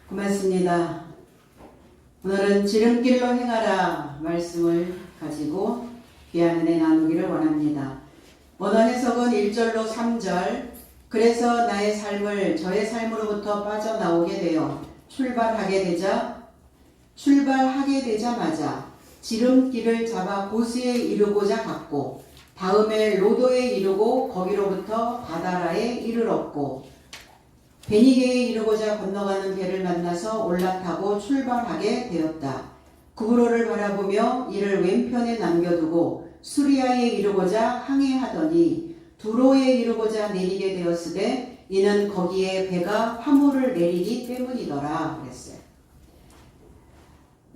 고맙습니다. 오늘은 지름길로 행하라 말씀을 가지고 귀한 은혜 나누기를 원합니다. 원어 해석은 1절로 3절. 그래서 나의 삶을 저의 삶으로부터 빠져나오게 되어 출발하게 되자마자 지름길을 잡아 고스에 이르고자 갔고 다음에 로도에 이르고 거기로부터 바다라에 이르렀고 베니게에 이르고자 건너가는 배를 만나서 올라타고 출발하게 되었다. 구브로를 바라보며 이를 왼편에 남겨두고 수리아에 이르고자 항해하더니 두로에 이르고자 내리게 되었으되 이는 거기에 배가 화물을 내리기 때문이더라 그랬어요.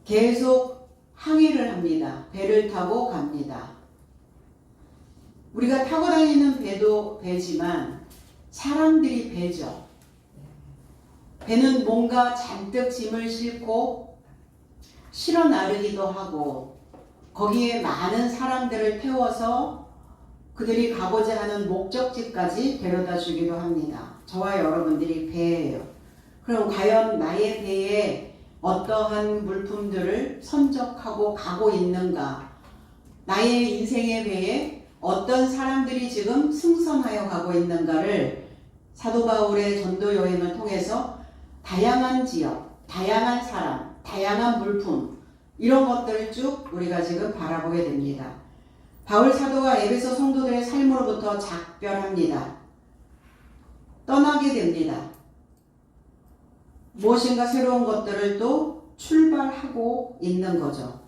계속 항해를 합니다. 배를 타고 갑니다. 우리가 타고 다니는 배도 배지만 사람들이 배죠. 배는 뭔가 잔뜩 짐을 싣고 실어 나르기도 하고 거기에 많은 사람들을 태워서 그들이 가고자 하는 목적지까지 데려다 주기도 합니다. 저와 여러분들이 배예요. 그럼 과연 나의 배에 어떠한 물품들을 선적하고 가고 있는가? 나의 인생의 배에 어떤 사람들이 지금 승선하여 가고 있는가를 사도 바울의 전도 여행을 통해서 다양한 지역, 다양한 사람, 다양한 물품 이런 것들을 쭉 우리가 지금 바라보게 됩니다. 바울 사도가 에베소 성도들의 삶으로부터 작별합니다. 떠나게 됩니다. 무엇인가 새로운 것들을 또 출발하고 있는 거죠.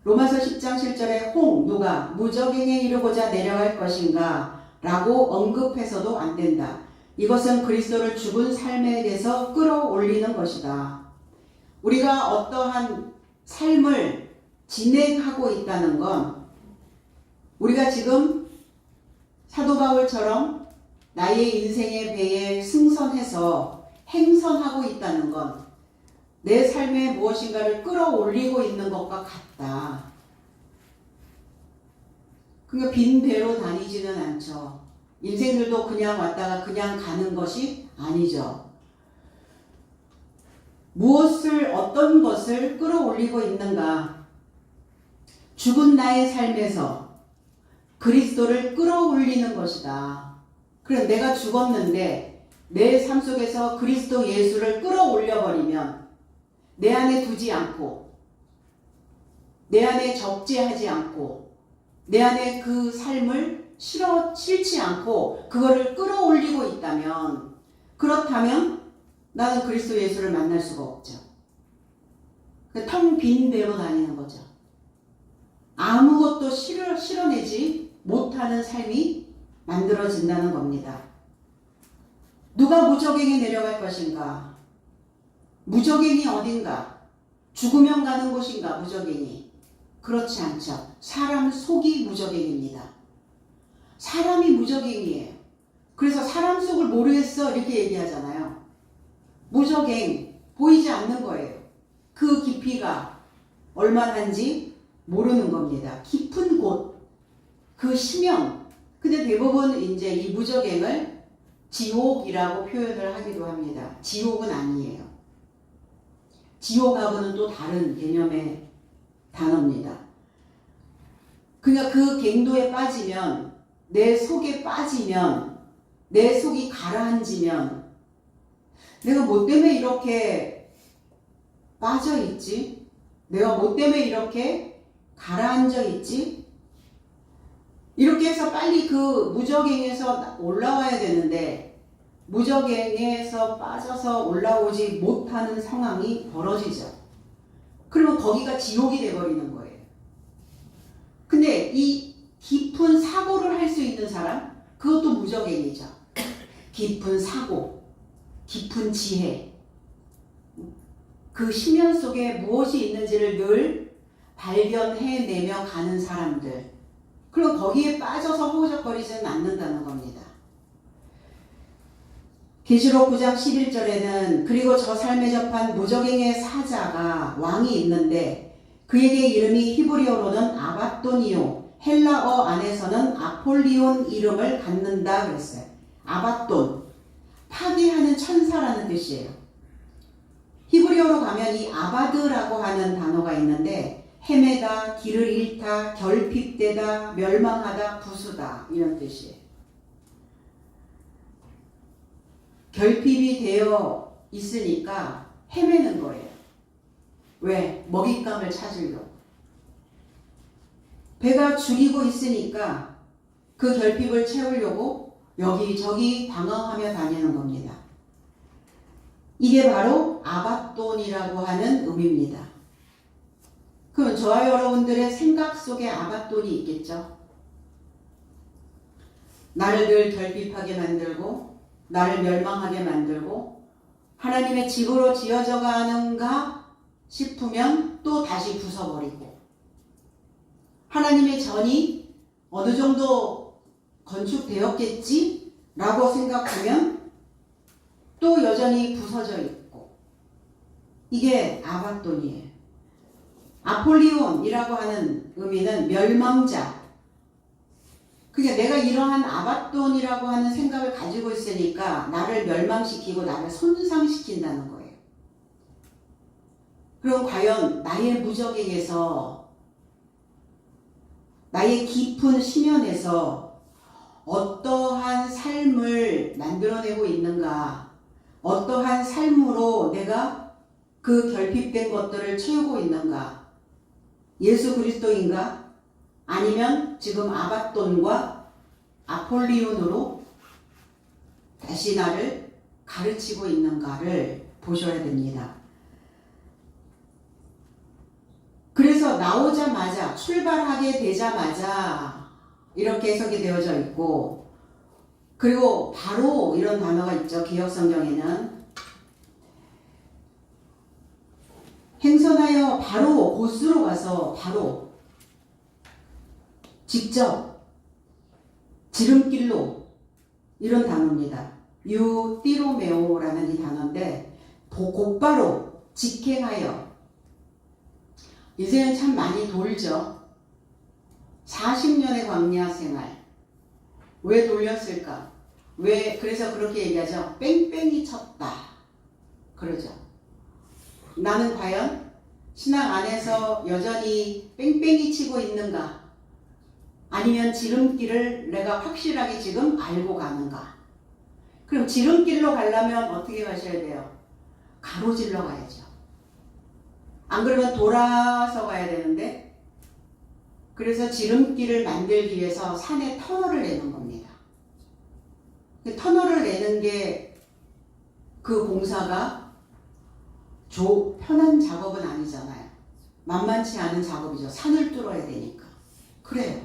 로마서 10장 7절에 누가 무적행에 이르고자 내려갈 것인가 라고 언급해서도 안 된다. 이것은 그리스도를 죽은 삶에게서 끌어올리는 것이다. 우리가 어떠한 삶을 진행하고 있다는 건 우리가 지금 사도 바울처럼 나의 인생의 배에 승선해서 행선하고 있다는 건 내 삶에 무엇인가를 끌어올리고 있는 것과 같다. 그러니까 빈 배로 다니지는 않죠. 인생들도 그냥 왔다가 그냥 가는 것이 아니죠. 어떤 것을 끌어올리고 있는가? 죽은 나의 삶에서 그리스도를 끌어올리는 것이다. 그래, 내가 죽었는데 내 삶 속에서 그리스도 예수를 끌어올려버리면 내 안에 두지 않고 내 안에 적재하지 않고 내 안에 그 삶을 싫지 않고 그거를 끌어올리고 있다면 그렇다면 나는 그리스도 예수를 만날 수가 없죠. 텅 빈 배로 다니는 거죠. 아무것도 실어내지 못하는 삶이 만들어진다는 겁니다. 누가 무적행에 내려갈 것인가? 무적행이 어딘가? 죽으면 가는 곳인가 무적행이? 그렇지 않죠. 사람 속이 무적행입니다. 사람이 무적행이에요. 그래서 사람 속을 모르겠어 이렇게 얘기하잖아요. 무적행, 보이지 않는 거예요. 그 깊이가 얼마나인지 모르는 겁니다. 깊은 곳, 그 심연. 근데 대부분 이제 이 무적행을 지옥이라고 표현을 하기도 합니다. 지옥은 아니에요. 지옥하고는 또 다른 개념의 단어입니다. 그러니까 그 갱도에 빠지면 내 속에 빠지면 내 속이 가라앉으면 내가 뭐 때문에 이렇게 빠져 있지? 내가 뭐 때문에 이렇게 가라앉아 있지? 이렇게 해서 빨리 그 무적행에서 올라와야 되는데 무적행에서 빠져서 올라오지 못하는 상황이 벌어지죠. 그러면 거기가 지옥이 돼버리는 거예요. 근데 이 깊은 사고를 할 수 있는 사람, 그것도 무적행이죠. 깊은 사고, 깊은 지혜, 그 심연 속에 무엇이 있는지를 늘 발견해내며 가는 사람들, 그리고 거기에 빠져서 허우적거리지는 않는다는 겁니다. 계시록 9장 11절에는 그리고 저 삶에 접한 무적행의 사자가 왕이 있는데 그에게 이름이 히브리어로는 아바돈이요 헬라어 안에서는 아폴리온 이름을 갖는다 그랬어요. 아바돈, 파괴하는 천사라는 뜻이에요. 히브리어로 가면 이 아바드라고 하는 단어가 있는데 헤매다, 길을 잃다, 결핍되다, 멸망하다, 부수다 이런 뜻이에요. 결핍이 되어 있으니까 헤매는 거예요. 왜? 먹잇감을 찾으려고. 배가 죽이고 있으니까 그 결핍을 채우려고 여기저기 방황하며 다니는 겁니다. 이게 바로 아바돈이라고 하는 의미입니다. 그럼 저와 여러분들의 생각 속에 아바돈이 있겠죠? 나를 늘 결핍하게 만들고 나를 멸망하게 만들고 하나님의 집으로 지어져 가는가 싶으면 또 다시 부숴버리고 하나님의 전이 어느 정도 건축되었겠지? 라고 생각하면 또 여전히 부서져 있고 이게 아바돈이에요. 아폴리온이라고 하는 의미는 멸망자. 그게 내가 이러한 아바돈이라고 하는 생각을 가지고 있으니까 나를 멸망시키고 나를 손상시킨다는 거예요. 그럼 과연 나의 무적행에서 나의 깊은 심연에서 어떠한 삶을 만들어내고 있는가? 어떠한 삶으로 내가 그 결핍된 것들을 채우고 있는가? 예수 그리스도인가? 아니면 지금 아바돈과 아폴리온으로 다시 나를 가르치고 있는가를 보셔야 됩니다. 그래서 나오자마자 출발하게 되자마자 이렇게 해석이 되어져 있고 그리고 바로 이런 단어가 있죠. 개역성경에는 행선하여 바로 곳으로 가서 바로 직접 지름길로 이런 단어입니다. 유띠로메오라는 이 단어인데 곧바로 직행하여 인생은 참 많이 돌죠. 40년의 광야 생활 왜 돌렸을까? 왜 그래서 그렇게 얘기하죠. 뺑뺑이 쳤다 그러죠. 나는 과연 신앙 안에서 여전히 뺑뺑이 치고 있는가? 아니면 지름길을 내가 확실하게 지금 알고 가는가? 그럼 지름길로 가려면 어떻게 가셔야 돼요? 가로질러 가야죠. 안 그러면 돌아서 가야 되는데 그래서 지름길을 만들기 위해서 산에 터널을 내는 겁니다. 터널을 내는 게 그 공사가 편한 작업은 아니잖아요. 만만치 않은 작업이죠. 산을 뚫어야 되니까. 그래요.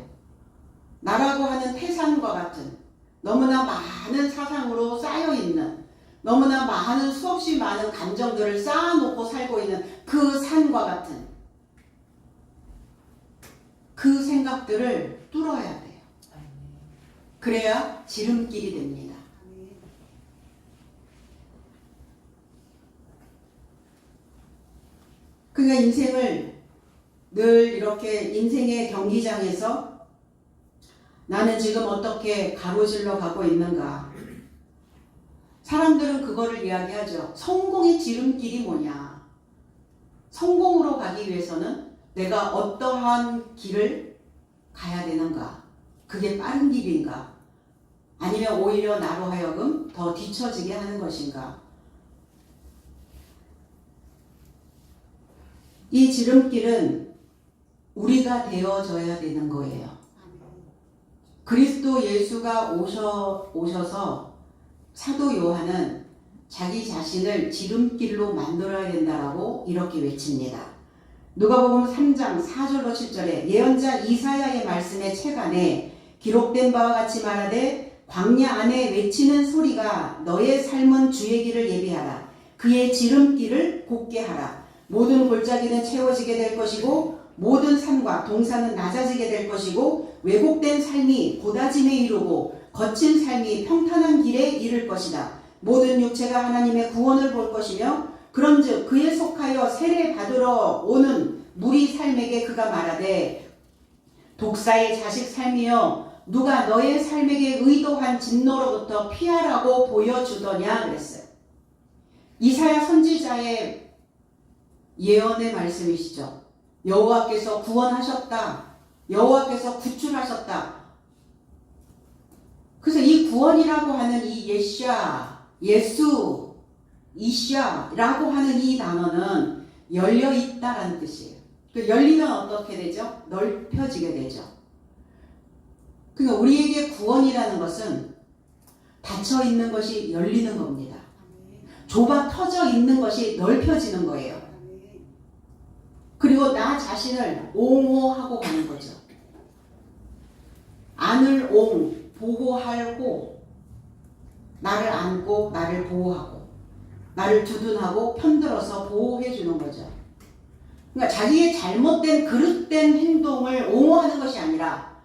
나라고 하는 태산과 같은 너무나 많은 사상으로 쌓여있는 너무나 많은 수없이 많은 감정들을 쌓아놓고 살고 있는 그 산과 같은 그 생각들을 뚫어야 돼요. 그래야 지름길이 됩니다. 그러니까 인생을 늘 이렇게 인생의 경기장에서 나는 지금 어떻게 가로질러 가고 있는가. 사람들은 그거를 이야기하죠. 성공의 지름길이 뭐냐. 성공으로 가기 위해서는 내가 어떠한 길을 가야 되는가. 그게 빠른 길인가. 아니면 오히려 나로 하여금 더 뒤처지게 하는 것인가. 이 지름길은 우리가 되어져야 되는 거예요. 그리스도 예수가 오셔서 사도 요한은 자기 자신을 지름길로 만들어야 된다라고 이렇게 외칩니다. 누가복음 3장 4절로 7절에 예언자 이사야의 말씀의 책 안에 기록된 바와 같이 말하되 광야 안에 외치는 소리가 너의 삶은 주의 길을 예비하라. 그의 지름길을 곧게 하라. 모든 골짜기는 채워지게 될 것이고 모든 산과 동산은 낮아지게 될 것이고 왜곡된 삶이 고다짐에 이르고 거친 삶이 평탄한 길에 이를 것이다. 모든 육체가 하나님의 구원을 볼 것이며 그런즉 그에 속하여 세례 받으러 오는 무리 삶에게 그가 말하되 독사의 자식 삶이여 누가 너의 삶에게 의도한 진노로부터 피하라고 보여주더냐 그랬어요. 이사야 선지자의 예언의 말씀이시죠. 여호와께서 구원하셨다. 여호와께서 구출하셨다. 그래서 이 구원이라고 하는 이 예샤, 예수, 이샤라고 하는 이 단어는 열려 있다라는 뜻이에요. 열리면 어떻게 되죠? 넓혀지게 되죠. 그러니까 우리에게 구원이라는 것은 닫혀 있는 것이 열리는 겁니다. 좁아 터져 있는 것이 넓혀지는 거예요. 그리고 나 자신을 옹호하고 가는 거죠. 안을 보호할 호, 나를 안고 나를 보호하고 나를 두둔하고 편들어서 보호해 주는 거죠. 그러니까 자기의 잘못된 그릇된 행동을 옹호하는 것이 아니라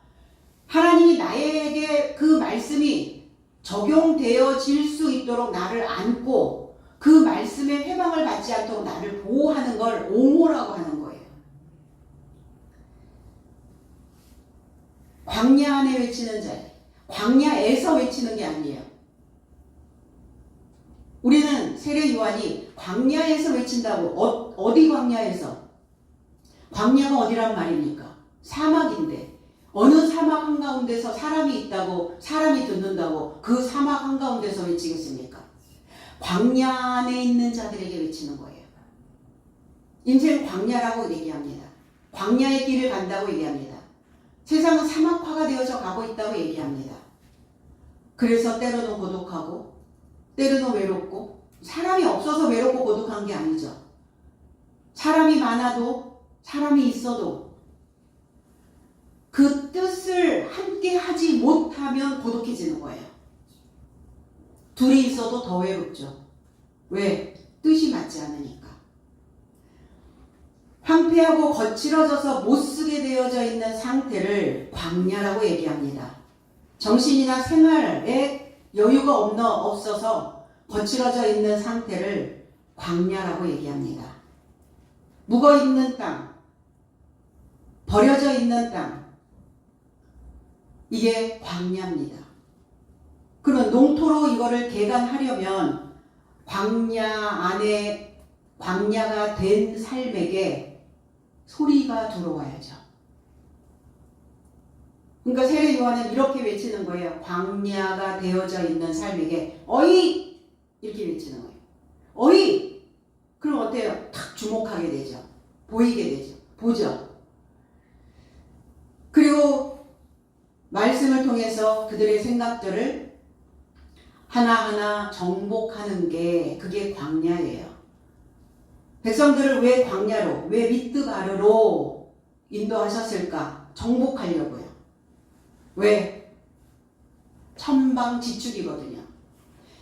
하나님이 나에게 그 말씀이 적용되어질 수 있도록 나를 안고 그 말씀의 회방을 받지 않도록 나를 보호하는 걸 옹호라고 하는 거예요. 광야 안에 외치는 자리, 광야에서 외치는 게 아니에요. 우리는 세례 요한이 광야에서 외친다고 어디 광야에서? 광야가 어디란 말입니까? 사막인데 어느 사막 한가운데서 사람이 있다고 사람이 듣는다고 그 사막 한가운데서 외치겠습니까? 광야 안에 있는 자들에게 외치는 거예요. 인생 광야라고 얘기합니다. 광야의 길을 간다고 얘기합니다. 세상은 사막화가 되어져 가고 있다고 얘기합니다. 그래서 때로는 고독하고 때로는 외롭고 사람이 없어서 외롭고 고독한 게 아니죠. 사람이 많아도 사람이 있어도 그 뜻을 함께 하지 못하면 고독해지는 거예요. 둘이 있어도 더 외롭죠. 왜? 뜻이 맞지 않으니까. 황폐하고 거칠어져서 못쓰게 되어져 있는 상태를 광야라고 얘기합니다. 정신이나 생활에 여유가 없어서 거칠어져 있는 상태를 광야라고 얘기합니다. 묵어있는 땅, 버려져 있는 땅, 이게 광야입니다. 그런 농토로 이거를 개간하려면 광야 안에 광야가 된 삶에게 소리가 들어와야죠. 그러니까 세례 요한은 이렇게 외치는 거예요. 광야가 되어져 있는 삶에게 어이! 이렇게 외치는 거예요. 어이! 그럼 어때요? 탁 주목하게 되죠. 보이게 되죠. 보죠. 그리고 말씀을 통해서 그들의 생각들을 하나하나 정복하는 게 그게 광야예요. 백성들을 왜 광야로, 왜 미드바르로 인도하셨을까? 정복하려고요. 왜? 천방지축이거든요.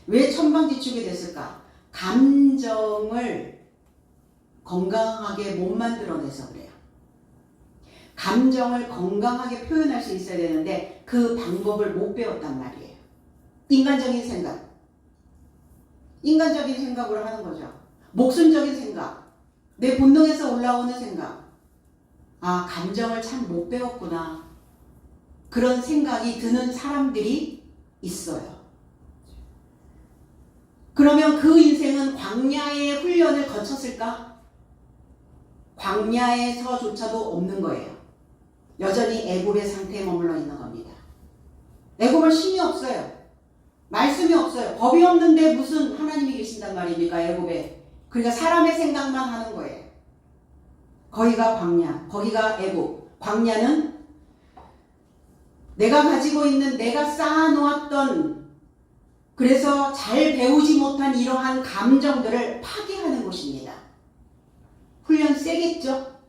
왜 천방지축이 됐을까? 감정을 건강하게 못 만들어내서 그래요. 감정을 건강하게 표현할 수 있어야 되는데 그 방법을 못 배웠단 말이에요. 인간적인 생각으로 하는 거죠. 목순적인 생각, 내 본능에서 올라오는 생각. 아, 감정을 참 못 배웠구나. 그런 생각이 드는 사람들이 있어요. 그러면 그 인생은 광야의 훈련을 거쳤을까? 광야에서조차도 없는 거예요. 여전히 애굽의 상태에 머물러 있는 겁니다. 애굽은 신이 없어요. 말씀이 없어요. 법이 없는데 무슨 하나님이 계신단 말입니까? 애굽에. 그러니까 사람의 생각만 하는 거예요. 거기가 광야, 거기가 애굽. 광야는 내가 가지고 있는, 내가 쌓아놓았던, 그래서 잘 배우지 못한 이러한 감정들을 파괴하는 곳입니다. 훈련 세겠죠?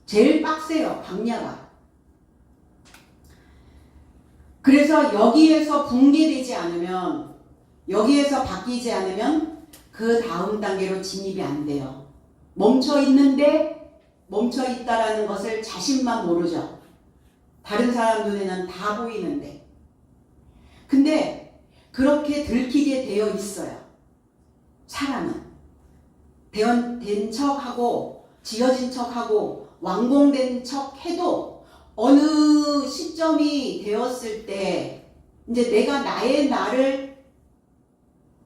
제일 빡세요, 광야가. 그래서 여기에서 붕괴되지 않으면, 여기에서 바뀌지 않으면 그 다음 단계로 진입이 안 돼요. 멈춰있는데 멈춰있다라는 것을 자신만 모르죠. 다른 사람 눈에는 다 보이는데. 근데 그렇게 들키게 되어 있어요. 사람은. 된 척하고 지어진 척하고 완공된 척해도 어느 시점이 되었을 때 이제 내가 나의 나를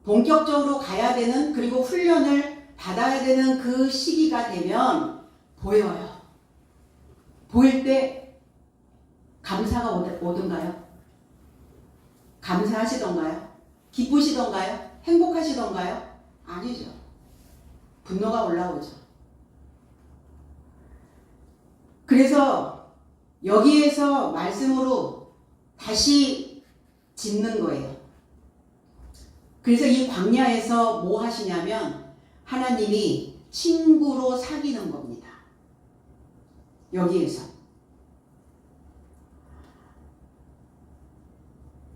본격적으로 가야 되는, 그리고 훈련을 받아야 되는 그 시기가 되면 보여요. 보일 때 감사가 오든가요? 감사하시던가요? 기쁘시던가요? 행복하시던가요? 아니죠. 분노가 올라오죠. 그래서 여기에서 말씀으로 다시 짓는 거예요. 그래서 이 광야에서 뭐 하시냐면 하나님이 친구로 사귀는 겁니다. 여기에서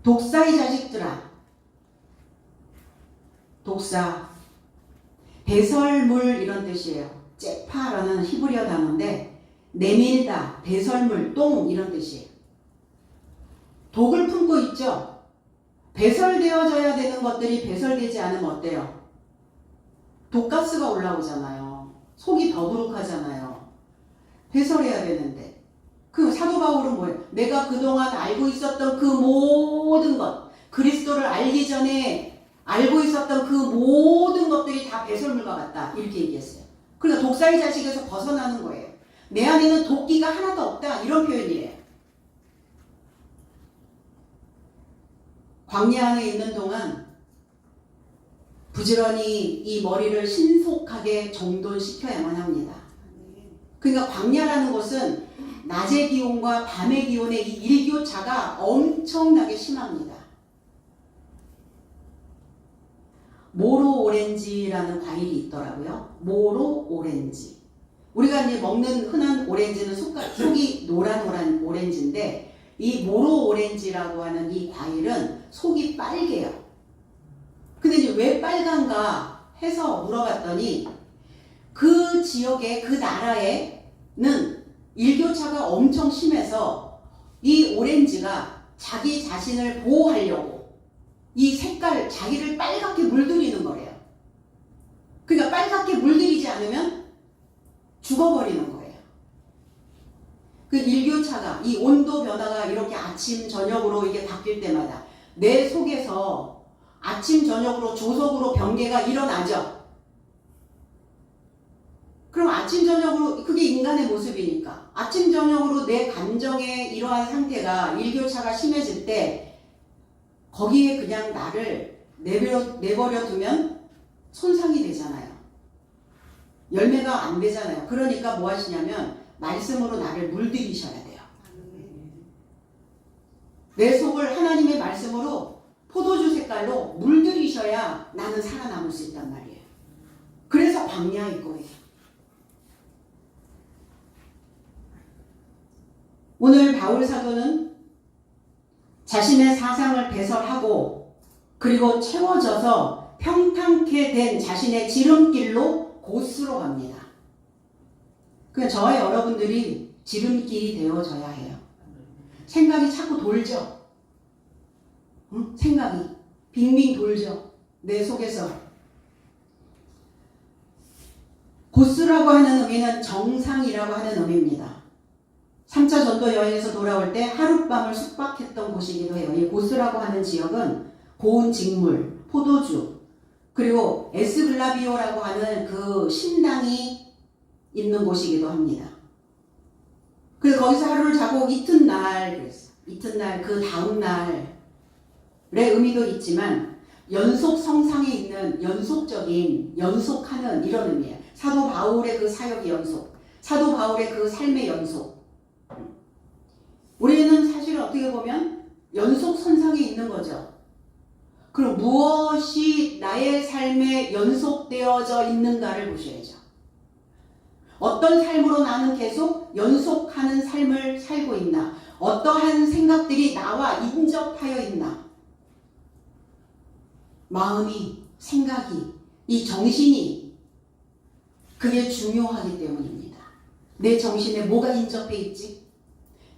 독사의 자식들아, 독사, 배설물 이런 뜻이에요. 째파라는 히브리어 단어인데 내밀다, 배설물, 똥 이런 뜻이에요. 독을 품고 있죠. 배설되어져야 되는 것들이 배설되지 않으면 어때요? 독가스가 올라오잖아요. 속이 더부룩하잖아요. 배설해야 되는데 그 사도 바울은 뭐예요? 내가 그동안 알고 있었던 그 모든 것, 그리스도를 알기 전에 알고 있었던 그 모든 것들이 다 배설물과 같다 이렇게 얘기했어요. 그러니까 독사의 자식에서 벗어나는 거예요. 내 안에는 도끼가 하나도 없다 이런 표현이에요. 광야 안에 있는 동안 부지런히 이 머리를 신속하게 정돈시켜야만 합니다. 그러니까 광야라는 곳은 낮의 기온과 밤의 기온의 이 일교차가 엄청나게 심합니다. 모로 오렌지라는 과일이 있더라고요. 모로 오렌지. 우리가 이제 먹는 흔한 오렌지는 속이 노란 오렌지인데 이 모로 오렌지라고 하는 이 과일은 속이 빨개요. 근데 이제 왜 빨간가 해서 물어봤더니 그 지역에 그 나라에는 일교차가 엄청 심해서 이 오렌지가 자기 자신을 보호하려고 이 색깔 자기를 빨갛게 물들이는 거래요. 그러니까 빨갛게 물들이지 않으면 죽어버리는 거예요. 그 일교차가 이 온도 변화가 이렇게 아침 저녁으로 이게 바뀔 때마다 내 속에서 아침 저녁으로 조석으로 변개가 일어나죠. 그럼 아침 저녁으로 그게 인간의 모습이니까 아침 저녁으로 내 감정의 이러한 상태가 일교차가 심해질 때 거기에 그냥 나를 내버려 두면 손상이 되잖아요. 열매가 안 되잖아요. 그러니까 뭐 하시냐면 말씀으로 나를 물들이셔야 돼요. 내 속을 하나님의 말씀으로 포도주 색깔로 물들이셔야 나는 살아남을 수 있단 말이에요. 그래서 광야일 거예요. 오늘 바울 사도는 자신의 사상을 배설하고 그리고 채워져서 평탄케 된 자신의 지름길로 곧으로 갑니다. 그러니까 저와 여러분들이 지름길이 되어져야 해요. 생각이 자꾸 돌죠. 응? 생각이 빙빙 돌죠. 내 속에서. 곧으라고 하는 의미는 정상이라고 하는 의미입니다. 3차 전도 여행에서 돌아올 때 하룻밤을 숙박했던 곳이기도 해요. 이 고스라고 하는 지역은 고운 직물, 포도주, 그리고 에스글라비오라고 하는 그 신당이 있는 곳이기도 합니다. 그래서 거기서 하루를 자고 이튿날 그랬어. 이튿날 그 다음 날의 의미도 있지만 연속 성상에 있는 연속하는 이런 의미예요. 사도 바울의 그 사역의 연속, 사도 바울의 그 삶의 연속. 우리는 사실 어떻게 보면 연속선상에 있는 거죠. 그럼 무엇이 나의 삶에 연속되어져 있는가를 보셔야죠. 어떤 삶으로 나는 계속 연속하는 삶을 살고 있나? 어떠한 생각들이 나와 인접하여 있나? 마음이, 생각이, 이 정신이 그게 중요하기 때문입니다. 내 정신에 뭐가 인접해 있지?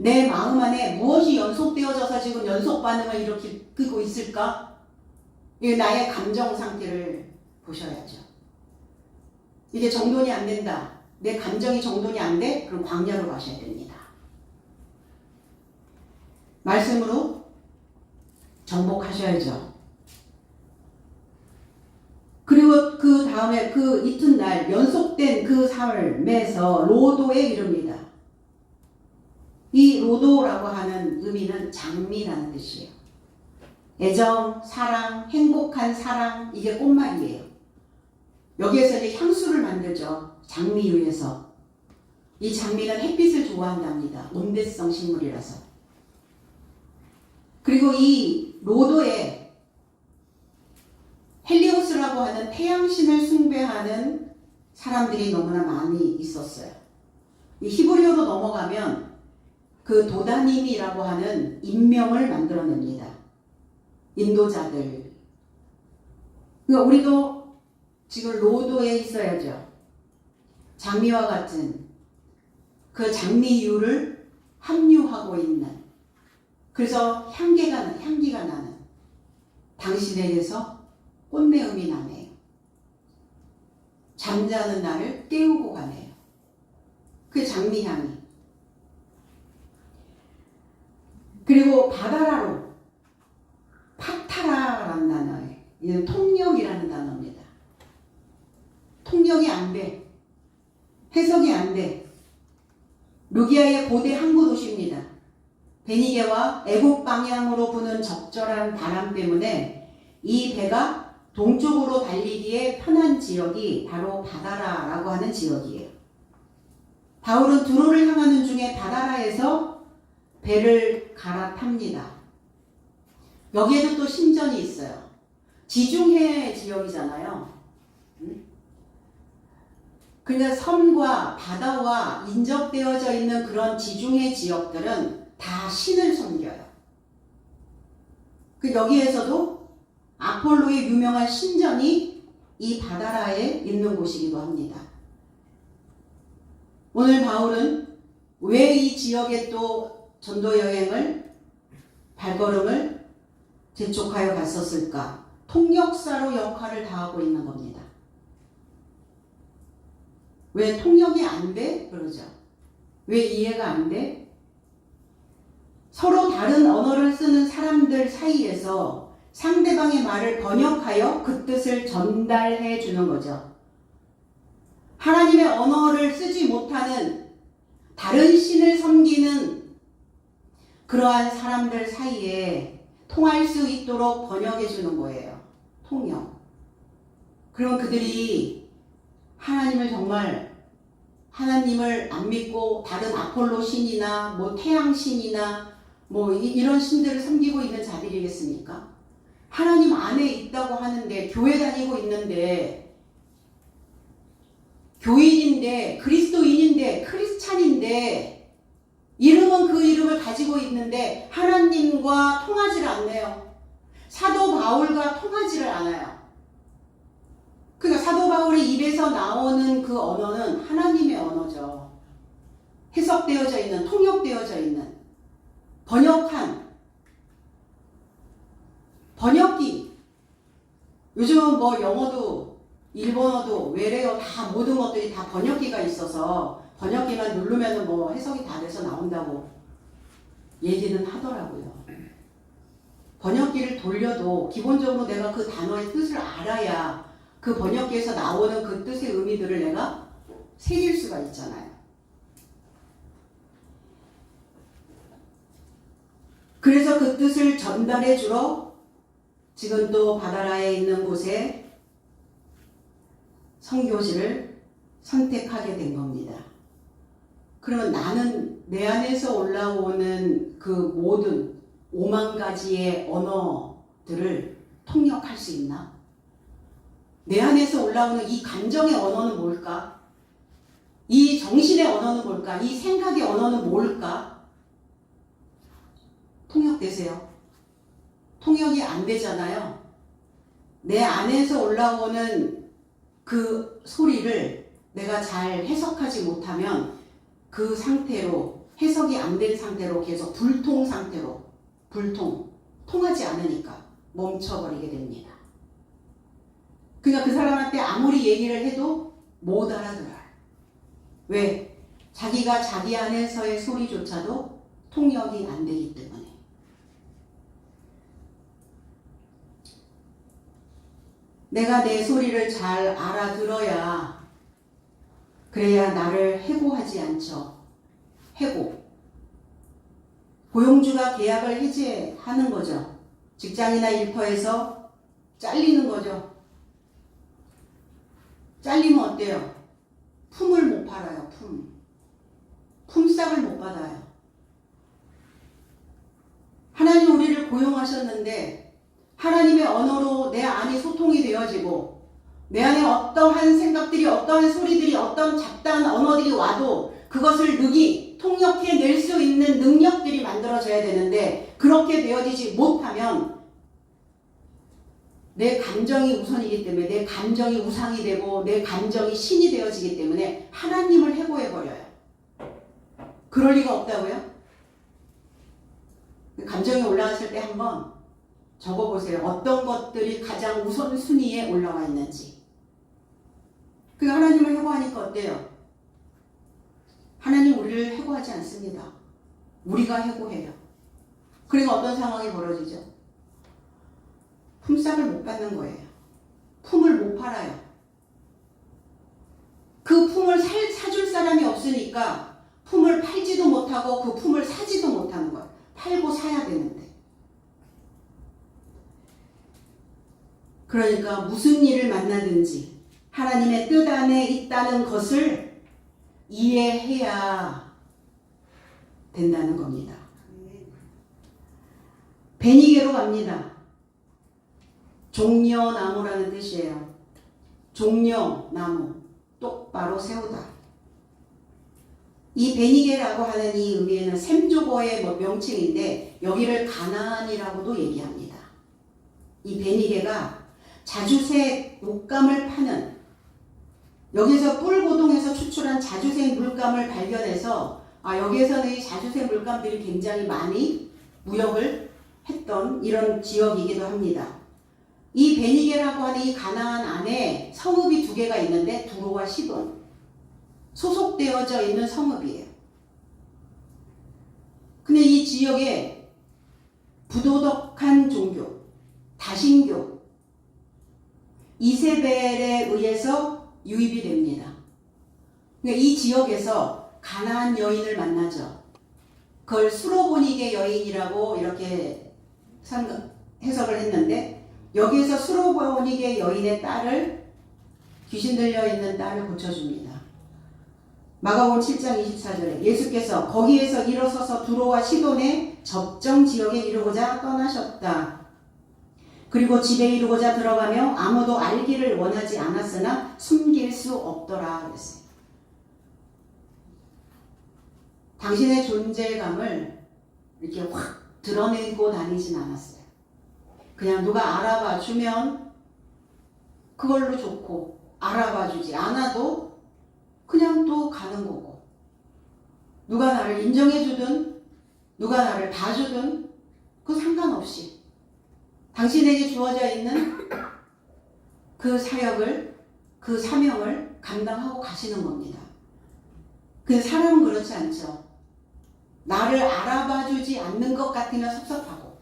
내 마음 안에 무엇이 연속되어져서 지금 연속 반응을 일으키고 있을까? 이게 나의 감정 상태를 보셔야죠. 이게 정돈이 안 된다. 내 감정이 정돈이 안 돼? 그럼 광야로 가셔야 됩니다. 말씀으로 정복하셔야죠. 그리고 그 다음에 그 이튿날 연속된 그 삶에서 로도에 이릅니다. 이 로도라고 하는 의미는 장미라는 뜻이에요. 애정, 사랑, 행복한 사랑, 이게 꽃말이에요. 여기에서 이제 향수를 만들죠. 장미유에서. 이 장미는 햇빛을 좋아한답니다. 온대성 식물이라서. 그리고 이 로도에 헬리오스라고 하는 태양신을 숭배하는 사람들이 너무나 많이 있었어요. 이 히브리어로 넘어가면 그 도다님이라고 하는 인명을 만들어냅니다. 인도자들. 그러니까 우리도 지금 로도에 있어야죠. 장미와 같은 그 장미유를 함유하고 있는, 그래서 향기가 나는 당신에게서 꽃내음이 나네요. 잠자는 나를 깨우고 가네요. 그게 장미향이. 그리고 바다라로 파타라라는 단어예요. 이는 통역이라는 단어입니다. 통역이 안 돼. 해석이 안 돼. 루기아의 고대 항구 도시입니다. 베니게와 애국 방향으로 부는 적절한 바람 때문에 이 배가 동쪽으로 달리기에 편한 지역이 바로 바다라라고 하는 지역이에요. 바울은 두로를 향하는 중에 바다라에서 배를 갈아탑니다. 여기에도 또 신전이 있어요. 지중해 지역이잖아요. 그러니까 섬과 바다와 인접되어져 있는 그런 지중해 지역들은 다 신을 섬겨요. 여기에서도 아폴로의 유명한 신전이 이 바다라에 있는 곳이기도 합니다. 오늘 바울은 왜 이 지역에 또 전도 여행을, 발걸음을 재촉하여 갔었을까? 통역사로 역할을 다하고 있는 겁니다. 왜 통역이 안 돼? 그러죠. 왜 이해가 안 돼? 서로 다른 언어를 쓰는 사람들 사이에서 상대방의 말을 번역하여 그 뜻을 전달해 주는 거죠. 하나님의 언어를 쓰지 못하는 다른 신을 섬기는 그러한 사람들 사이에 통할 수 있도록 번역해 주는 거예요. 통역. 그러면 그들이 하나님을 안 믿고 다른 아폴로 신이나 뭐 태양 신이나 뭐 이런 신들을 섬기고 있는 자들이겠습니까? 하나님 안에 있다고 하는데, 교회 다니고 있는데, 교인인데, 그리스도인인데, 크리스찬인데, 이름은 그 이름을 가지고 있는데 하나님과 통하지를 않네요. 사도 바울과 통하지를 않아요. 그러니까 사도 바울의 입에서 나오는 그 언어는 하나님의 언어죠. 해석되어져 있는, 통역되어져 있는, 번역기. 요즘은 뭐 영어도 일본어도 외래어 다 모든 것들이 다 번역기가 있어서 번역기만 누르면 뭐 해석이 다 돼서 나온다고 얘기는 하더라고요. 번역기를 돌려도 기본적으로 내가 그 단어의 뜻을 알아야 그 번역기에서 나오는 그 뜻의 의미들을 내가 새길 수가 있잖아요. 그래서 그 뜻을 전달해 주러 지금 또 바다라에 있는 곳에 선교지를 선택하게 된 겁니다. 그러면 나는 내 안에서 올라오는 그 모든 5만 가지의 언어들을 통역할 수 있나? 내 안에서 올라오는 이 감정의 언어는 뭘까? 이 정신의 언어는 뭘까? 이 생각의 언어는 뭘까? 통역되세요? 통역이 안 되잖아요. 내 안에서 올라오는 그 소리를 내가 잘 해석하지 못하면 그 상태로, 해석이 안 된 상태로 계속 불통 상태로, 통하지 않으니까 멈춰버리게 됩니다. 그러니까 그 사람한테 아무리 얘기를 해도 못 알아들어요. 왜? 자기가 자기 안에서의 소리조차도 통역이 안 되기 때문에. 내가 내 소리를 잘 알아들어야 그래야 나를 해고하지 않죠. 해고. 고용주가 계약을 해지하는 거죠. 직장이나 일터에서 잘리는 거죠. 잘리면 어때요? 품을 못 팔아요. 품삯을 못 받아요. 하나님 우리를 고용하셨는데 하나님의 언어로 내 안이 소통이 되어지고 내 안에 어떠한 생각들이 어떠한 소리들이 어떤 잡다한 언어들이 와도 그것을 통역해낼 수 있는 능력들이 만들어져야 되는데 그렇게 되어지지 못하면 내 감정이 우선이기 때문에 내 감정이 우상이 되고 내 감정이 신이 되어지기 때문에 하나님을 해고해버려요. 그럴 리가 없다고요? 감정이 올라갔을 때 한번 적어보세요. 어떤 것들이 가장 우선순위에 올라와 있는지. 그 하나님을 해고하니까 어때요? 하나님 우리를 해고하지 않습니다. 우리가 해고해요. 그리고 어떤 상황이 벌어지죠? 품삯을 못 받는 거예요. 품을 못 팔아요. 그 품을 사줄 사람이 없으니까 품을 팔지도 못하고 그 품을 사지도 못하는 거예요. 팔고 사야 되는데. 그러니까 무슨 일을 만나든지 하나님의 뜻 안에 있다는 것을 이해해야 된다는 겁니다. 베니게로 갑니다. 종려나무라는 뜻이에요. 종려나무, 똑바로 세우다. 이 베니게라고 하는 이 의미에는 샘조거의 명칭인데 여기를 가나안이라고도 얘기합니다. 이 베니게가 자주색 목감을 파는, 여기서 뿔고동에서 추출한 자주색 물감을 발견해서 여기에서는 이 자주색 물감들이 굉장히 많이 무역을 했던 이런 지역이기도 합니다. 이 베니게라고 하는 이 가나안 안에 성읍이 두 개가 있는데 두로와 시돈 소속되어져 있는 성읍이에요. 근데 이 지역에 부도덕한 종교, 다신교, 이세벨에 의해서 유입이 됩니다. 그러니까 이 지역에서 가나안 여인을 만나죠. 그걸 수로보니게 여인이라고 이렇게 해석을 했는데 여기에서 수로보니게 여인의 딸을, 귀신 들려있는 딸을 고쳐줍니다. 마가복음 7장 24절에 예수께서 거기에서 일어서서 두로와 시돈의 접정 지역에 이르고자 떠나셨다. 그리고 집에 이르고자 들어가며 아무도 알기를 원하지 않았으나 숨길 수 없더라 그랬어요. 당신의 존재감을 이렇게 확 드러내고 다니진 않았어요. 그냥 누가 알아봐 주면 그걸로 좋고, 알아봐 주지 않아도 그냥 또 가는 거고, 누가 나를 인정해 주든 누가 나를 봐주든 그 상관없이 당신에게 주어져 있는 그 사역을, 그 사명을 감당하고 가시는 겁니다. 근데 사람은 그렇지 않죠. 나를 알아봐주지 않는 것 같으면 섭섭하고,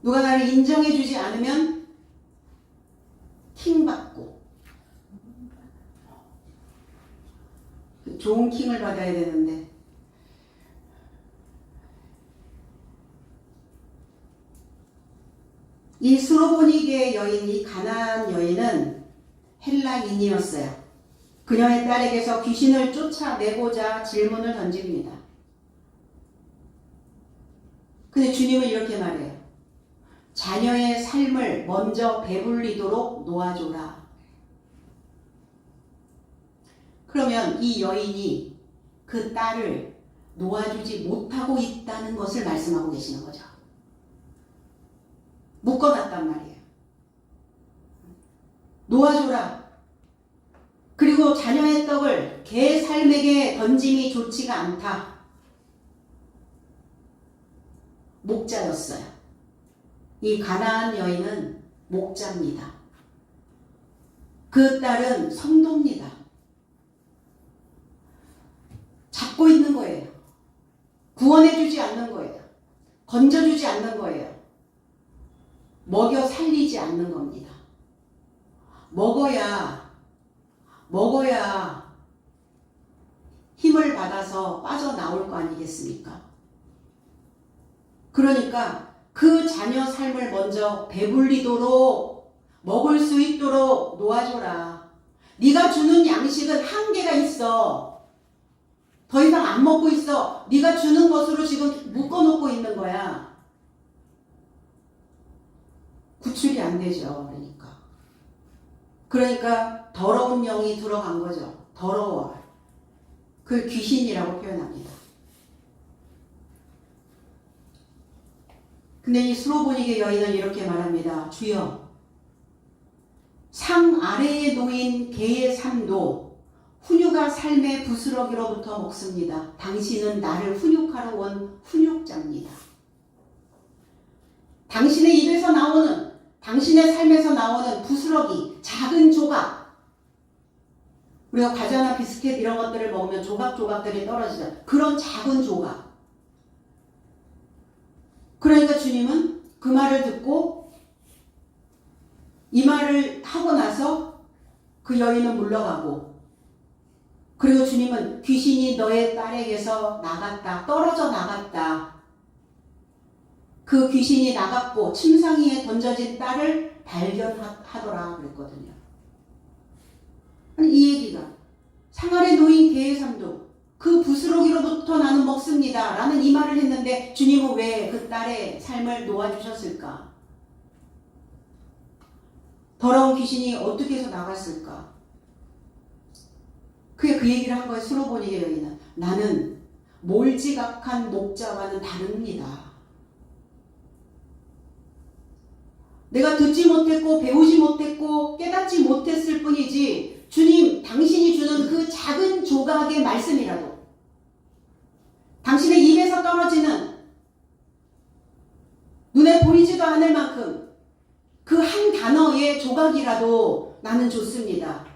누가 나를 인정해주지 않으면 킹받고, 좋은 킹을 받아야 되는데 이 수로보니게 여인, 이 가나안 여인은 헬라인이었어요. 그녀의 딸에게서 귀신을 쫓아내고자 질문을 던집니다. 근데 주님은 이렇게 말해요. 자녀의 삶을 먼저 배불리도록 놓아줘라. 그러면 이 여인이 그 딸을 놓아주지 못하고 있다는 것을 말씀하고 계시는 거죠. 묶어놨단 말이에요. 놓아줘라. 그리고 자녀의 떡을 개 삶에게 던짐이 좋지가 않다. 목자였어요. 이 가나안 여인은 목자입니다. 그 딸은 성도입니다. 잡고 있는 거예요. 구원해주지 않는 거예요. 건져주지 않는 거예요. 먹여 살리지 않는 겁니다. 먹어야 힘을 받아서 빠져나올 거 아니겠습니까? 그러니까 그 자녀 삶을 먼저 배불리도록 먹을 수 있도록 놓아줘라. 네가 주는 양식은 한계가 있어. 더 이상 안 먹고 있어. 네가 주는 것으로 지금 묶어놓고 있는 거야. 구출이 안 되죠. 그러니까 더러운 영이 들어간 거죠. 더러워. 그걸 귀신이라고 표현합니다. 근데 이 수로보니게 여인은 이렇게 말합니다. 주여, 상 아래에 놓인 개의 삶도 훈육아 삶의 부스러기로부터 먹습니다. 당신은 나를 훈육하러 온 훈육자입니다. 당신의 입에서 나오는, 당신의 삶에서 나오는 부스러기, 작은 조각, 우리가 과자나 비스켓 이런 것들을 먹으면 조각조각들이 떨어지죠. 그런 작은 조각. 그러니까 주님은 그 말을 듣고 이 말을 하고 나서 그 여인은 물러가고, 그리고 주님은 귀신이 너의 딸에게서 나갔다, 떨어져 나갔다. 그 귀신이 나갔고 침상위에 던져진 딸을 발견하더라 그랬거든요. 아니, 이 얘기가 상 아래 놓인 개의 삶도 그 부스러기로부터 나는 먹습니다 라는 이 말을 했는데 주님은 왜 그 딸의 삶을 놓아주셨을까? 더러운 귀신이 어떻게 해서 나갔을까? 그 얘기를 한 거예요. 수로보니게 여인은. 나는 몰지각한 목자와는 다릅니다. 내가 듣지 못했고 배우지 못했고 깨닫지 못했을 뿐이지 주님, 당신이 주는 그 작은 조각의 말씀이라도, 당신의 입에서 떨어지는 눈에 보이지도 않을 만큼 그 한 단어의 조각이라도 나는 좋습니다.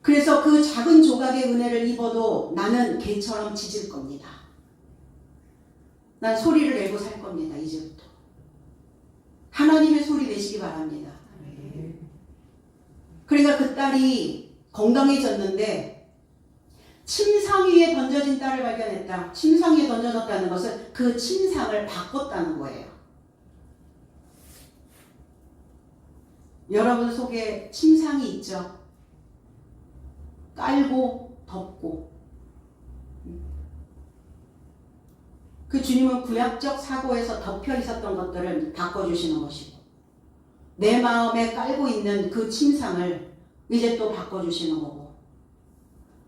그래서 그 작은 조각의 은혜를 입어도 나는 개처럼 짖을 겁니다. 난 소리를 내고 살 겁니다. 이제부터. 하나님의 소리 내시기 바랍니다. 그러니까 그 딸이 건강해졌는데 침상 위에 던져진 딸을 발견했다. 침상 위에 던져졌다는 것은 그 침상을 바꿨다는 거예요. 여러분 속에 침상이 있죠? 깔고 덮고. 그 주님은 구약적 사고에서 덮여 있었던 것들을 바꿔주시는 것이고, 내 마음에 깔고 있는 그 침상을 이제 또 바꿔주시는 거고,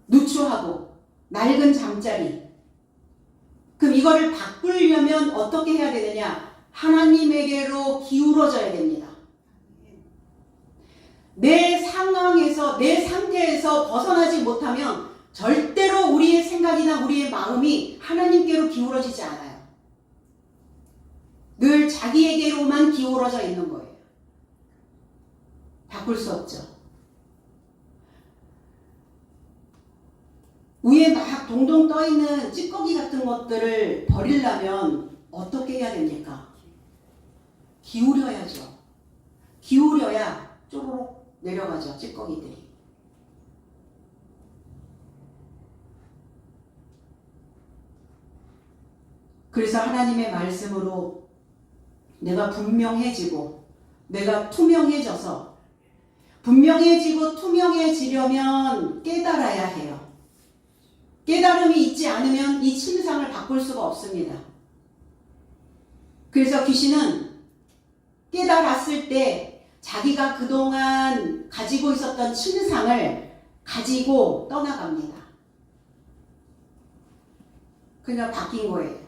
누추하고 낡은 잠자리, 그럼 이거를 바꾸려면 어떻게 해야 되느냐? 하나님에게로 기울어져야 됩니다. 내 상황에서, 내 상태에서 벗어나지 못하면 절대로 우리의 생각이나 우리의 마음이 하나님께로 기울어지지 않아요. 늘 자기에게로만 기울어져 있는 거예요. 바꿀 수 없죠. 위에 막 동동 떠있는 찌꺼기 같은 것들을 버리려면 어떻게 해야 됩니까? 기울여야죠. 기울여야 쪼로록 내려가죠, 찌꺼기들이. 그래서 하나님의 말씀으로 내가 분명해지고, 내가 투명해져서, 분명해지고 투명해지려면 깨달아야 해요. 깨달음이 있지 않으면 이 침상을 바꿀 수가 없습니다. 그래서 귀신은 깨달았을 때 자기가 그동안 가지고 있었던 침상을 가지고 떠나갑니다. 그냥 바뀐 거예요.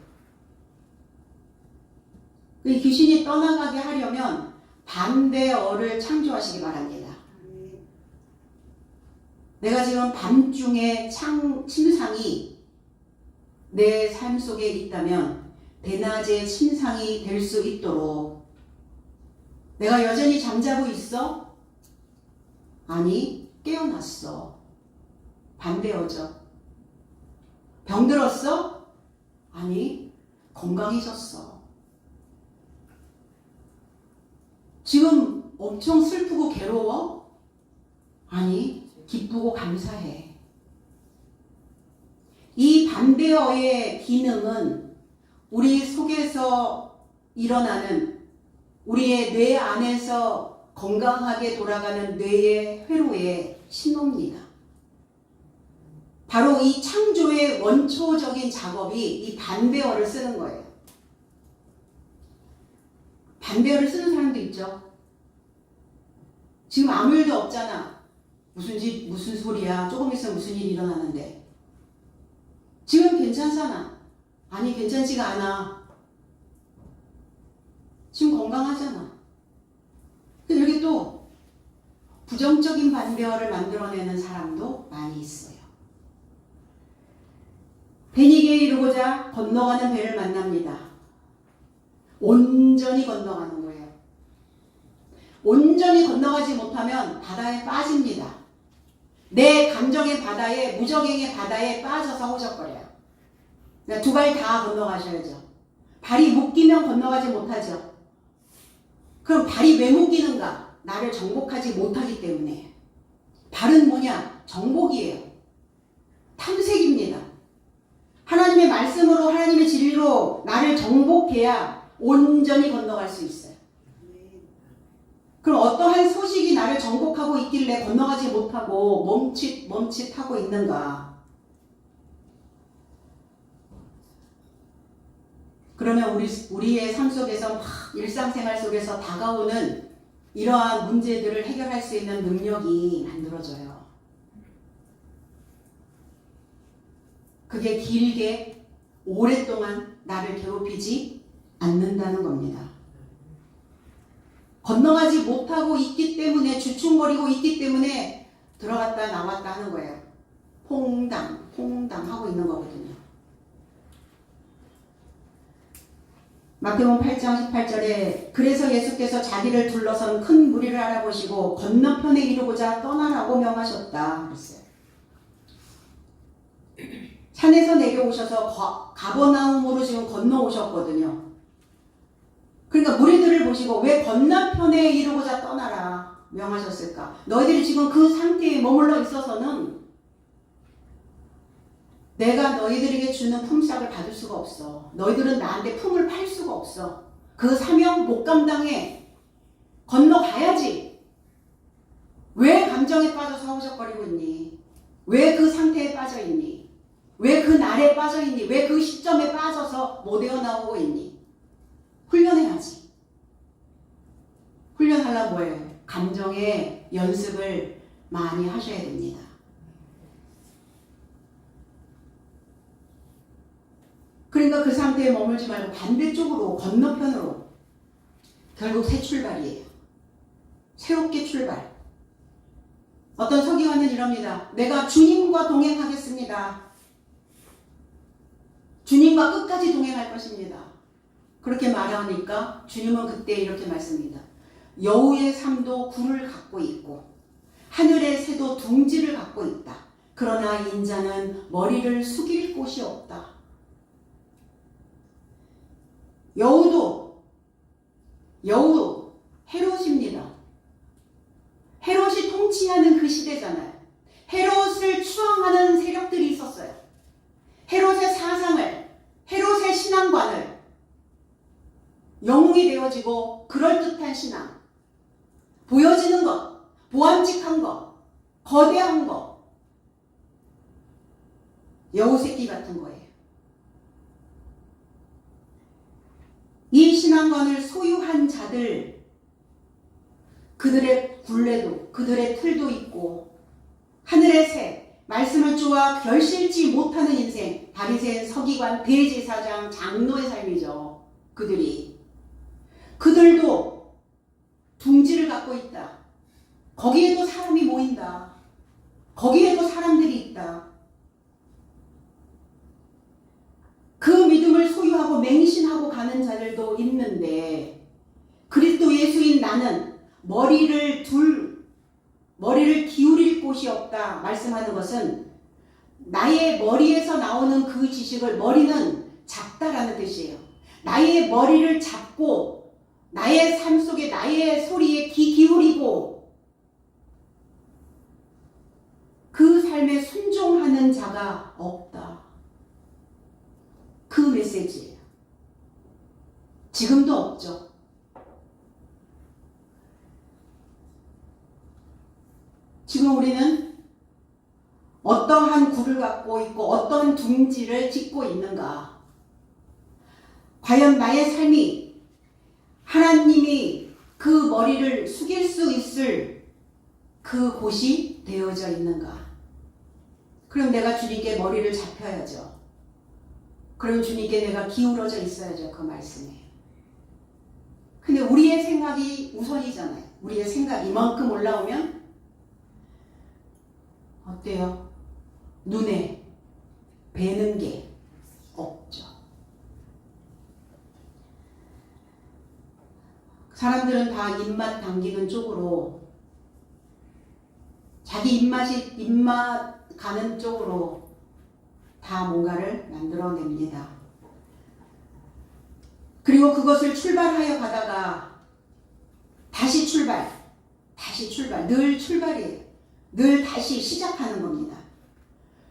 이 귀신이 떠나가게 하려면 반대어를 창조하시기 바랍니다. 내가 지금 밤중에 침상이 내 삶 속에 있다면 대낮에 침상이 될 수 있도록, 내가 여전히 잠자고 있어? 아니, 깨어났어. 반대어죠. 병들었어? 아니, 건강해졌어. 지금 엄청 슬프고 괴로워? 아니, 기쁘고 감사해. 이 반배어의 기능은 우리 속에서 일어나는 우리의 뇌 안에서 건강하게 돌아가는 뇌의 회로의 신호입니다. 바로 이 창조의 원초적인 작업이 이 반배어를 쓰는 거예요. 반배어를 쓰는 사람도 있죠. 지금 아무 일도 없잖아. 무슨 소리야. 조금 있으면 무슨 일이 일어나는데. 지금 괜찮잖아. 아니, 괜찮지가 않아. 지금 건강하잖아. 근데 여기 또 부정적인 반배어를 만들어내는 사람도 많이 있어요. 베니게에 이르고자 건너가는 배를 만납니다. 온전히 건너가는 거예요. 온전히 건너가지 못하면 바다에 빠집니다. 내 감정의 바다에, 무적행의 바다에 빠져서 허우적거려요. 두 발 다 건너가셔야죠. 발이 묶이면 건너가지 못하죠. 그럼 발이 왜 묶이는가? 나를 정복하지 못하기 때문에. 발은 뭐냐? 정복이에요. 탐색입니다. 하나님의 말씀으로, 하나님의 진리로 나를 정복해야 온전히 건너갈 수 있어요. 그럼 어떠한 소식이 나를 정복하고 있길래 건너가지 못하고 멈칫하고 있는가? 그러면 우리의 삶 속에서 막 일상생활 속에서 다가오는 이러한 문제들을 해결할 수 있는 능력이 만들어져요. 그게 길게 오랫동안 나를 괴롭히지 않는다는 겁니다. 건너가지 못하고 있기 때문에, 주춤거리고 있기 때문에 들어갔다 나왔다 하는 거예요. 퐁당 하고 있는 거거든요. 마태복음 8장 18절에 그래서 예수께서 자기를 둘러선 큰 무리를 알아보시고 건너편에 이르고자 떠나라고 명하셨다 그랬어요. 산에서 내려오셔서 가버나움으로 지금 건너오셨거든요. 그러니까 무리들을 보시고 왜 건너편에 이르고자 떠나라 명하셨을까? 너희들이 지금 그 상태에 머물러 있어서는 내가 너희들에게 주는 품삯을 받을 수가 없어. 너희들은 나한테 품을 팔 수가 없어. 그 사명 못 감당해. 건너가야지. 왜 감정에 빠져서 허우적거리고 있니? 왜 그 상태에 빠져 있니? 왜 그 날에 빠져 있니? 왜 그 시점에 빠져서 못 헤어나오고 있니? 훈련해야지. 훈련하려면 뭐예요? 감정의 연습을 많이 하셔야 됩니다. 그러니까 그 상태에 머물지 말고 반대쪽으로, 건너편으로. 결국 새 출발이에요. 새롭게 출발. 어떤 서기관은 이럽니다. 내가 주님과 동행하겠습니다. 주님과 끝까지 동행할 것입니다. 그렇게 말하니까 주님은 그때 이렇게 말씀합니다. 여우의 삶도 굴을 갖고 있고 하늘의 새도 둥지를 갖고 있다. 그러나 인자는 머리를 숙일 곳이 없다. 여우 헤롯입니다. 헤롯이 통치하는 그 시대잖아요. 헤롯을 추앙하는 세력들이 있었어요. 헤롯의 사상을, 헤롯의 신앙관을 영웅이 되어지고 그럴듯한 신앙, 보여지는 것, 보암직한 것, 거대한 것, 여우 새끼 같은 거예요. 이 신앙관을 소유한 자들, 그들의 굴레도, 그들의 틀도 있고 하늘의 새, 말씀을 쪼아 결실지 못하는 인생, 바리새인, 서기관, 대제사장, 장로의 삶이죠. 그들도 둥지를 갖고 있다. 거기에도 사람이 모인다. 거기에도 사람들이 있다. 그 믿음을 소유하고 맹신하고 가는 자들도 있는데 그리스도 예수인 나는 머리를 기울일 곳이 없다 말씀하는 것은 나의 머리에서 나오는 그 지식을, 머리는 잡다라는 뜻이에요. 나의 머리를 잡고 나의 삶 속에 나의 소리에 귀 기울여 지키고 그 삶에 순종하는 자가 없다. 그 메시지예요. 지금도 없죠. 지금 우리는 어떠한 굴을 갖고 있고 어떤 둥지를 짓고 있는가? 과연 나의 삶이 하나님이 그 머리를 숙일 수 있을 그 곳이 되어져 있는가? 그럼 내가 주님께 머리를 잡혀야죠. 그럼 주님께 내가 기울어져 있어야죠. 그 말씀에. 근데 우리의 생각이 우선이잖아요. 우리의 생각이 이만큼 올라오면 어때요? 눈에 뵈는 게 없죠. 사람들은 다 입맛 당기는 쪽으로, 자기 입맛 가는 쪽으로 다 뭔가를 만들어냅니다. 그리고 그것을 출발하여 가다가 다시 출발, 늘 출발이에요. 늘 다시 시작하는 겁니다.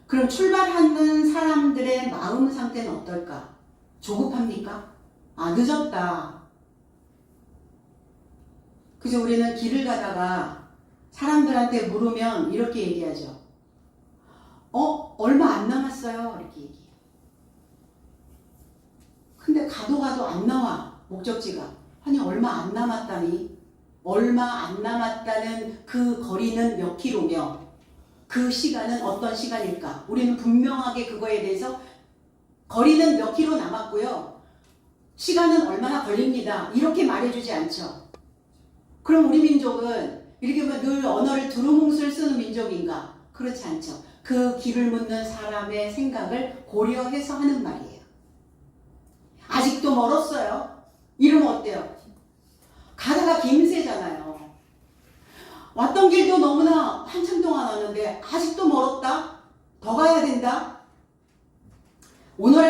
그럼 출발하는 사람들의 마음 상태는 어떨까? 조급합니까? 아, 늦었다. 그래서 우리는 길을 가다가 사람들한테 물으면 이렇게 얘기하죠. 얼마 안 남았어요. 이렇게 얘기해요. 근데 가도 안 나와. 목적지가. 아니, 얼마 안 남았다니. 얼마 안 남았다는 그 거리는 몇 킬로며 그 시간은 어떤 시간일까? 우리는 분명하게 그거에 대해서 거리는 몇 킬로 남았고요. 시간은 얼마나 걸립니다. 이렇게 말해주지 않죠. 그럼 우리 민족은 이렇게 보면 늘 언어를 두루뭉술 쓰는 민족인가? 그렇지 않죠. 그 길을 묻는 사람의 생각을 고려해서 하는 말이에요. 아직도 멀었어요. 이러면 어때요? 가다가 김새잖아요. 왔던 길도 너무나 한참 동안 왔는데 아직도 멀었다? 더 가야 된다? 오늘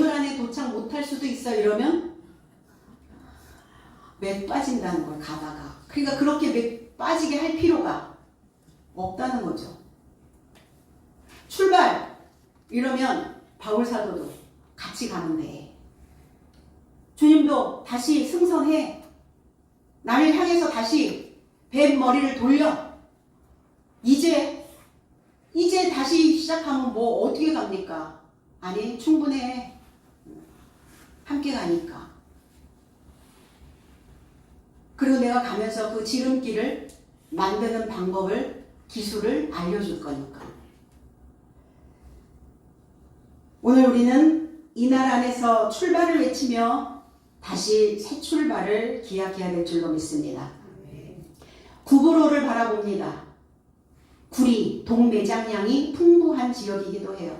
안에 도착 못할 수도 있어. 이러면 맥 빠진다는 걸 가다가. 그러니까 그렇게 맥 빠지게 할 필요가 없다는 거죠. 출발! 이러면 바울 사도도 같이 가는데 주님도 다시 승선해. 나를 향해서 다시 뱀 머리를 돌려. 이제 다시 시작하면 뭐 어떻게 갑니까? 아니, 충분해. 함께 가니까. 그리고 내가 가면서 그 지름길을 만드는 방법을, 기술을 알려줄 거니까. 오늘 우리는 이 날 안에서 출발을 외치며 다시 새 출발을 기약해야 될 줄로 믿습니다. 구브로를 바라봅니다. 구리, 동매장량이 풍부한 지역이기도 해요.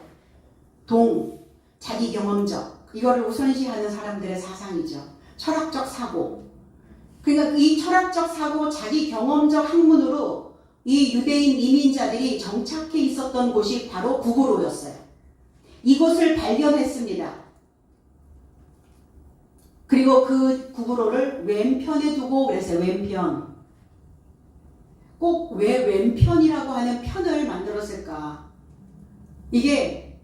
자기 경험적, 이거를 우선시하는 사람들의 사상이죠. 철학적 사고. 그러니까 이 철학적 사고, 자기 경험적 학문으로 이 유대인 이민자들이 정착해 있었던 곳이 바로 구브로였어요. 이곳을 발견했습니다. 그리고 그 구브로를 왼편에 두고 그랬어요. 왼편. 꼭 왜 왼편이라고 하는 편을 만들었을까? 이게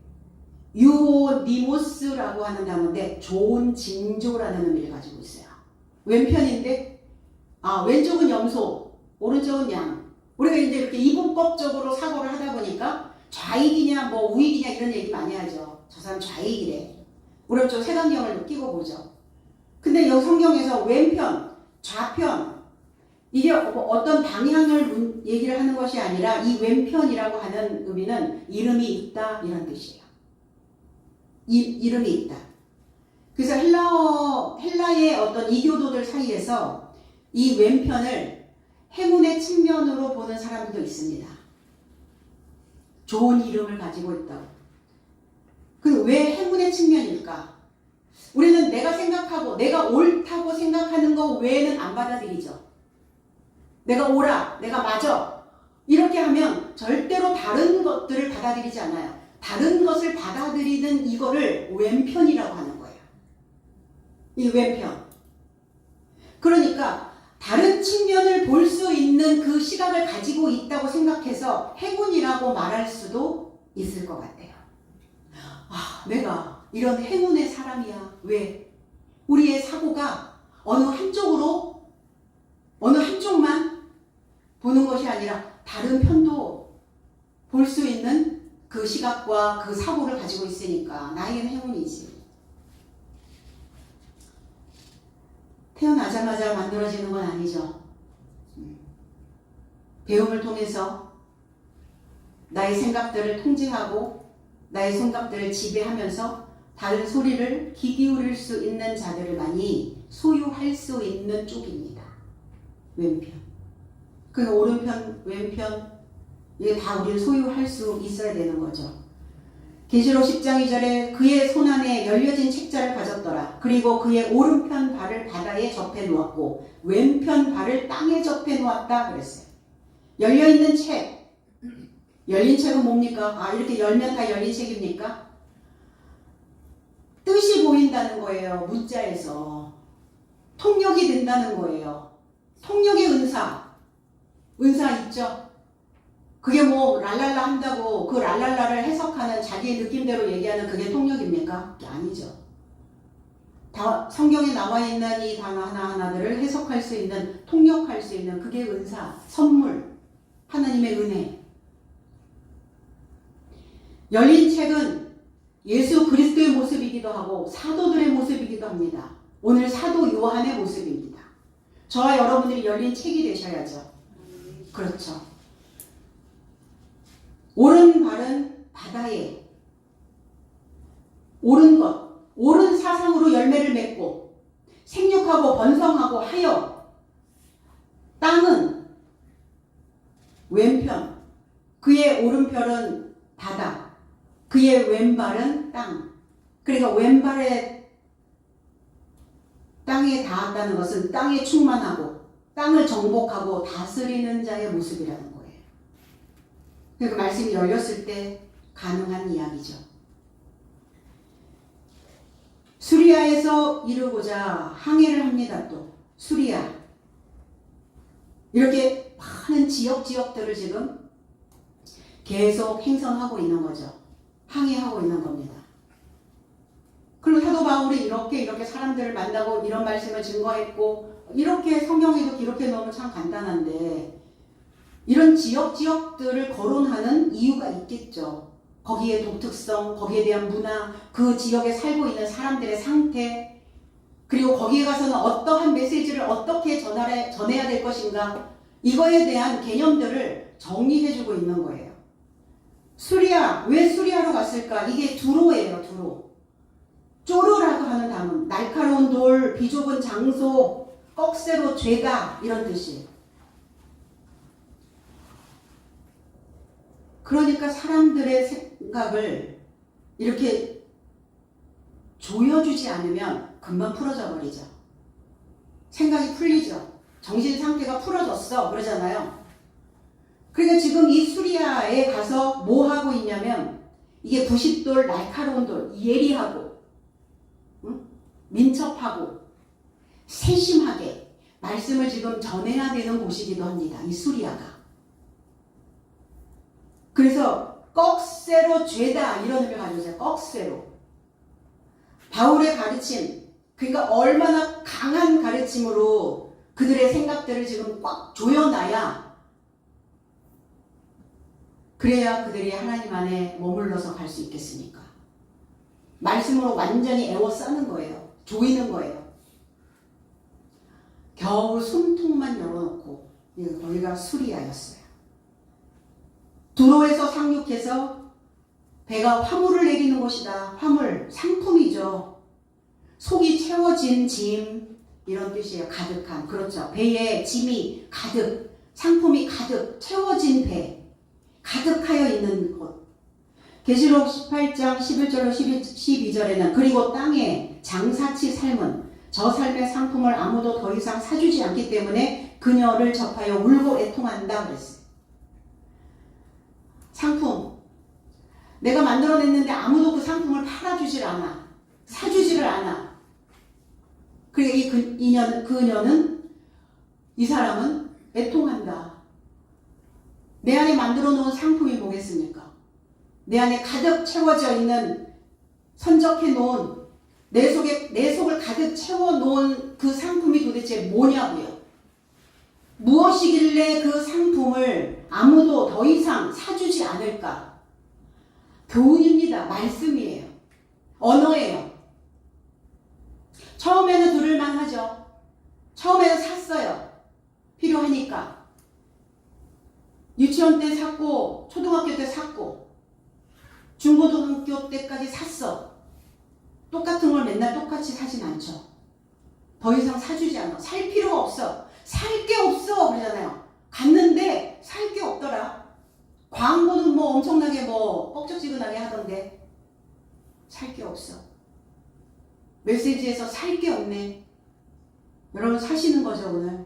유오니모스라고 하는 단어인데 좋은 징조라는 의미를 가지고 있어요. 왼편인데 왼쪽은 염소, 오른쪽은 양. 우리가 이제 이렇게 이분법적으로 사고를 하다 보니까 좌익이냐 뭐 우익이냐 이런 얘기 많이 하죠. 저 사람 좌익이래. 우리가 좀 색안경을 끼고 보죠. 근데 여기 성경에서 왼편, 좌편, 이게 어떤 방향을 얘기를 하는 것이 아니라 이 왼편이라고 하는 의미는 이름이 있다 이런 뜻이에요. 이름이 있다. 그래서 헬라의 어떤 이교도들 사이에서 이 왼편을 행운의 측면으로 보는 사람들도 있습니다. 좋은 이름을 가지고 있다고. 그 왜 행운의 측면일까? 우리는 내가 생각하고 내가 옳다고 생각하는 거 외에는 안 받아들이죠. 내가 옳아, 내가 맞아. 이렇게 하면 절대로 다른 것들을 받아들이지 않아요. 다른 것을 받아들이는 이거를 왼편이라고 하는 거예요. 이 왼편. 그러니까 다른 다른 측면을 볼 수 있는 그 시각을 가지고 있다고 생각해서 행운이라고 말할 수도 있을 것 같아요. 아, 내가 이런 행운의 사람이야. 왜? 우리의 사고가 어느 한쪽만 보는 것이 아니라 다른 편도 볼 수 있는 그 시각과 그 사고를 가지고 있으니까 나에게는 행운이지. 태어나자마자 만들어지는 건 아니죠. 배움을 통해서 나의 생각들을 통제하고 나의 생각들을 지배하면서 다른 소리를 귀 기울일 수 있는 자들을 많이 소유할 수 있는 쪽입니다. 왼편. 그 오른편, 왼편 이게 다 우리는 소유할 수 있어야 되는 거죠. 계시록 10장 2절에 그의 손안에 열려진 책자를 가졌더라. 그리고 그의 오른편 발을 바다에 접해 놓았고 왼편 발을 땅에 접해 놓았다 그랬어요. 열려있는 책. 열린 책은 뭡니까? 아, 이렇게 열면 다 열린 책입니까? 뜻이 보인다는 거예요. 문자에서. 통역이 된다는 거예요. 통역의 은사 있죠? 그게 뭐 랄랄라 한다고 그 랄랄라를 해석하는 자기의 느낌대로 얘기하는 그게 통역입니까? 그게 아니죠. 다 성경에 나와 있는 이 단어 하나하나들을 해석할 수 있는, 통역할 수 있는 그게 은사, 선물, 하나님의 은혜. 열린 책은 예수 그리스도의 모습이기도 하고 사도들의 모습이기도 합니다. 오늘 사도 요한의 모습입니다. 저와 여러분들이 열린 책이 되셔야죠. 그렇죠. 옳은 발은 바다에, 옳은 것, 옳은 사상으로 열매를 맺고 생육하고 번성하고 하여 땅은 왼편, 그의 오른편은 바다, 그의 왼발은 땅. 그러니까 왼발에 땅에 닿았다는 것은 땅에 충만하고 땅을 정복하고 다스리는 자의 모습이라는 거예요. 그러니까 말씀이 열렸을 때 가능한 이야기죠. 수리아에서 이루고자 항해를 합니다. 또 수리아 이렇게 많은 지역들을 지금 계속 행선하고 있는 거죠. 항해하고 있는 겁니다. 그리고 사도 바울이 이렇게 사람들을 만나고 이런 말씀을 증거했고 이렇게 성경에도 기록해 놓으면 참 간단한데 이런 지역들을 거론하는 이유가 있겠죠. 거기에 독특성, 거기에 대한 문화, 그 지역에 살고 있는 사람들의 상태, 그리고 거기에 가서는 어떠한 메시지를 어떻게 전해야 될 것인가, 이거에 대한 개념들을 정리해주고 있는 거예요. 수리아, 왜 수리아로 갔을까? 이게 두로예요, 두로. 쪼르라고 하는 단어, 날카로운 돌, 비좁은 장소, 꺽쇠로 죄다, 이런 뜻이에요. 그러니까 사람들의 생각을 이렇게 조여주지 않으면 금방 풀어져 버리죠. 생각이 풀리죠. 정신 상태가 풀어졌어 그러잖아요. 그러니까 지금 이 수리아에 가서 뭐 하고 있냐면 이게 부싯돌, 날카로운 돌, 예리하고 민첩하고 세심하게 말씀을 지금 전해야 되는 곳이기도 합니다. 이 수리아가. 그래서 꺽쇠로 죄다 이런 의미를 가지고 있어요. 꺽쇠로. 바울의 가르침, 그러니까 얼마나 강한 가르침으로 그들의 생각들을 지금 꽉 조여놔야 그래야 그들이 하나님 안에 머물러서 갈 수 있겠습니까? 말씀으로 완전히 에워싸는 거예요. 조이는 거예요. 겨우 숨통만 열어놓고 거기가 수리아였어요. 두로에서 상륙해서 배가 화물을 내리는 곳이다. 화물, 상품이죠. 속이 채워진 짐, 이런 뜻이에요. 가득한. 그렇죠. 배에 짐이 가득, 상품이 가득, 채워진 배, 가득하여 있는 곳. 계시록 18장 11절로 12절에는 그리고 땅에 장사치 삶은 저 삶의 상품을 아무도 더 이상 사주지 않기 때문에 그녀를 접하여 울고 애통한다 그랬어요. 상품. 내가 만들어냈는데 아무도 그 상품을 팔아주질 않아. 사주지를 않아. 그러니까 그녀는 이 사람은 애통한다. 내 안에 만들어 놓은 상품이 뭐겠습니까? 내 안에 가득 채워져 있는, 선적해 놓은, 내 속을 가득 채워 놓은 그 상품이 도대체 뭐냐고요. 무엇이길래 그 상품을 아무도 더 이상 사주지 않을까? 교훈입니다. 말씀이에요. 언어예요. 처음에는 들을만 하죠. 처음에는 샀어요. 필요하니까. 유치원 때 샀고, 초등학교 때 샀고, 중고등학교 때까지 샀어. 똑같은 걸 맨날 똑같이 사진 않죠. 더 이상 사주지 않아. 살 필요가 없어. 살 게 없어. 그러잖아요. 갔는데 살 게 없더라. 광고는 뭐 엄청나게 뭐 뻑적지근하게 하던데 살 게 없어. 메시지에서 살 게 없네. 여러분 사시는 거죠 오늘?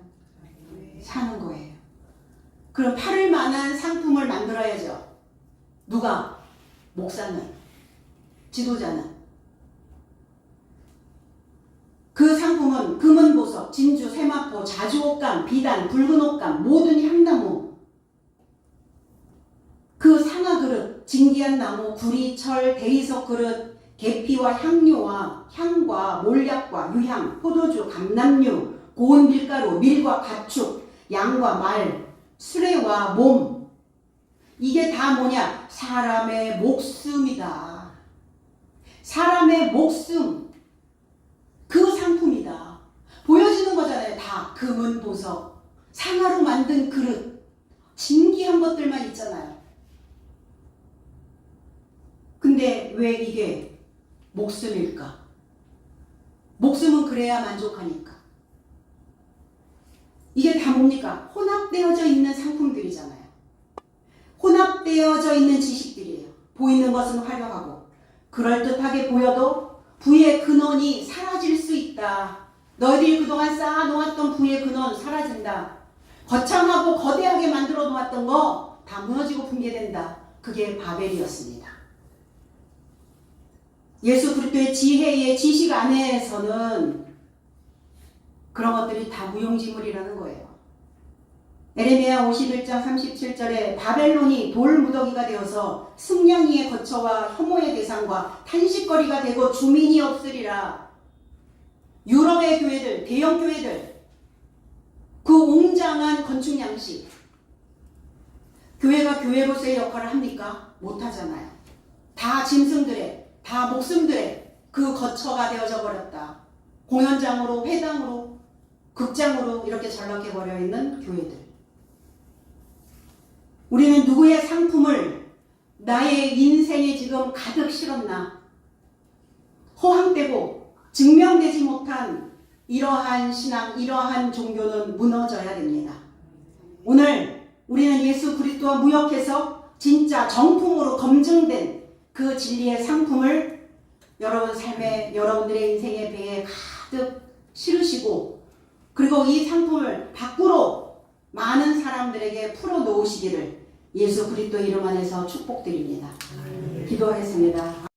사는 거예요. 그럼 팔을 만한 상품을 만들어야죠. 누가? 목사는, 지도자는. 그 상품은 금은 보석, 진주, 세마포, 자주옥감, 비단, 붉은 옷감, 모든 향나무, 그 상아 그릇, 진기한 나무, 구리, 철, 대이석 그릇, 계피와 향료와 향과 몰약과 유향, 포도주, 감람류, 고운 밀가루, 밀과 가축, 양과 말, 수레와 몸. 이게 다 뭐냐? 사람의 목숨이다. 사람의 목숨. 그 상품이다. 보여지는 거잖아요. 다 금은 보석, 상아로 만든 그릇, 진기한 것들만 있잖아요. 근데 왜 이게 목숨일까? 목숨은 그래야 만족하니까. 이게 다 뭡니까? 혼합되어져 있는 상품들이잖아요. 혼합되어져 있는 지식들이에요. 보이는 것은 화려하고 그럴듯하게 보여도 부의 근원이 사라질 수 있다. 너희들이 그동안 쌓아놓았던 부의 근원 사라진다. 거창하고 거대하게 만들어 놓았던 거 다 무너지고 붕괴된다. 그게 바벨이었습니다. 예수 그리스도의 지혜의 지식 안에서는 그런 것들이 다 무용지물이라는 거예요. 에레미야 51장 37절에 바벨론이 돌무더기가 되어서 승냥이의 거처와 혐오의 대상과 탄식거리가 되고 주민이 없으리라. 유럽의 교회들, 대형 교회들, 그 웅장한 건축 양식, 교회가 교회로서의 역할을 합니까? 못하잖아요. 다 짐승들의, 다 목숨들의 그 거처가 되어져 버렸다. 공연장으로, 회당으로, 극장으로 이렇게 전락해버려 있는 교회들. 우리는 누구의 상품을 나의 인생에 지금 가득 실었나? 허황되고 증명되지 못한 이러한 신앙, 이러한 종교는 무너져야 됩니다. 오늘 우리는 예수 그리스도와 무역해서 진짜 정품으로 검증된 그 진리의 상품을 여러분 삶에, 여러분들의 인생의 배에 가득 실으시고, 그리고 이 상품을 밖으로 많은 사람들에게 풀어놓으시기를 예수 그리스도 이름 안에서 축복드립니다. 기도하겠습니다.